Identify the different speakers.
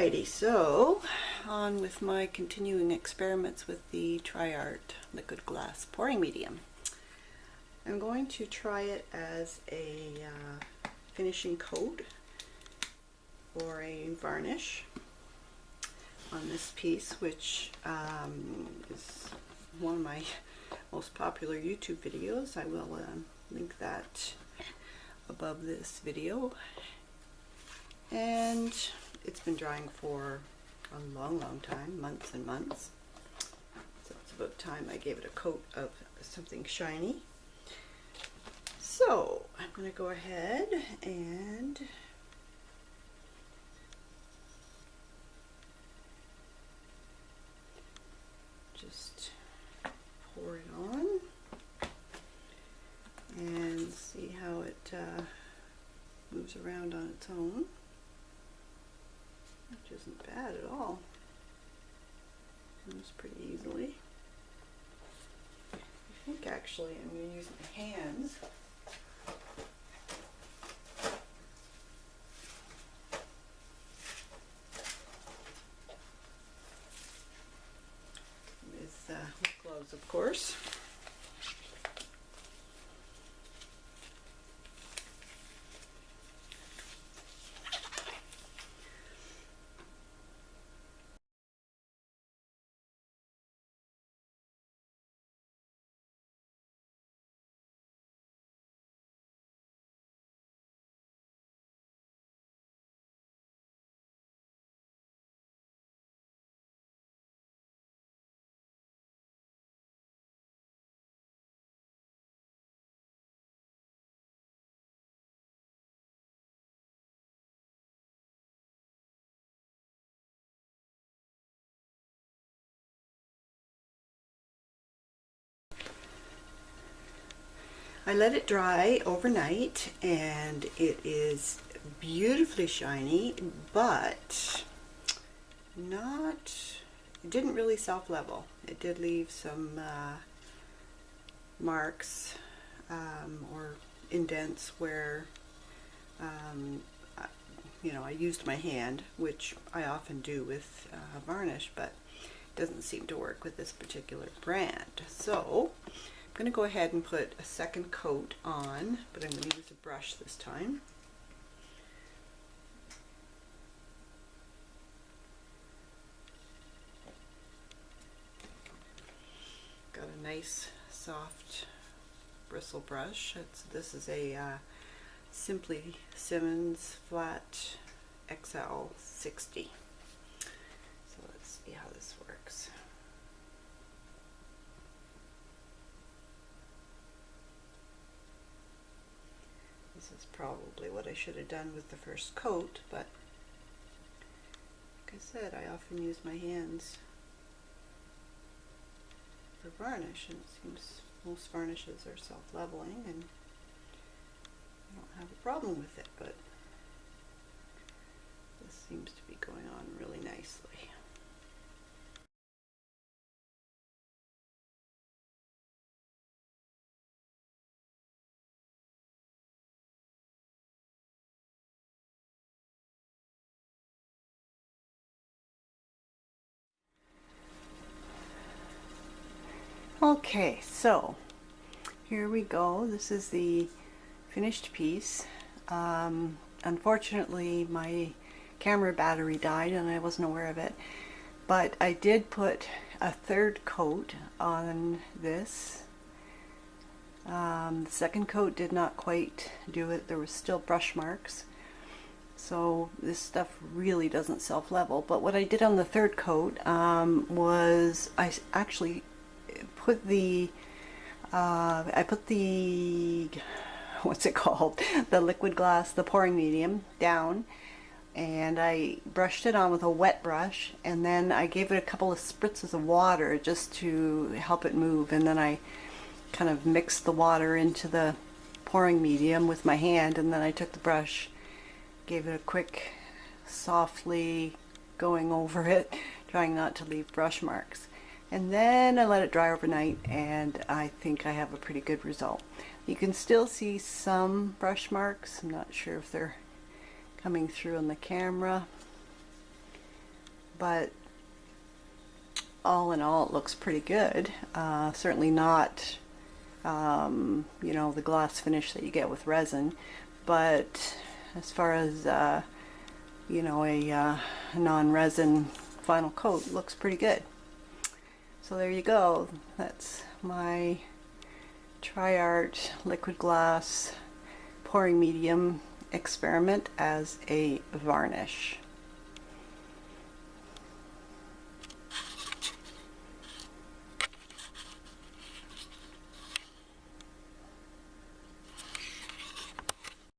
Speaker 1: Alrighty, so on with my continuing experiments with the Tri-Art liquid glass pouring medium. I'm going to try it as a finishing coat or a varnish on this piece, which is one of my most popular YouTube videos. I will link that above this video. And it's been drying for a long time, months and months. So it's about time I gave it a coat of something shiny. So I'm going to go ahead and just pour it on and see how it moves around on its own, which isn't bad at all. Moves pretty easily. I think actually I'm going to use my hands. With gloves, of course. I let it dry overnight and it is beautifully shiny, but it didn't really self-level. It did leave some marks or indents where I used my hand, which I often do with varnish, but it doesn't seem to work with this particular brand. So I'm going to go ahead and put a second coat on, but I'm going to use a brush this time. Got a nice soft bristle brush. This is a Simply Simmons Flat XL 60. So let's see how this works. This is probably what I should have done with the first coat, but like I said, I often use my hands for varnish, and it seems most varnishes are self-leveling, and I don't have a problem with it, but this seems to be going on really nicely. Okay, so here we go. This is the finished piece. Unfortunately, my camera battery died and I wasn't aware of it, but I did put a third coat on this. The second coat did not quite do it. There was still brush marks. So this stuff really doesn't self-level. But what I did on the third coat was I actually put the what's it called? The liquid glass, the pouring medium down, and I brushed it on with a wet brush, and then I gave it a couple of spritzes of water just to help it move, and then I kind of mixed the water into the pouring medium with my hand, and then I took the brush, gave it a quick softly going over it, trying not to leave brush marks. And then I let it dry overnight, and I think I have a pretty good result. You can still see some brush marks. I'm not sure if they're coming through on the camera. but all in all, it looks pretty good. Certainly not, you know, the gloss finish that you get with resin, but as far as, you know, a non-resin final coat, looks pretty good. So there you go. That's my Tri-Art liquid glass pouring medium experiment as a varnish.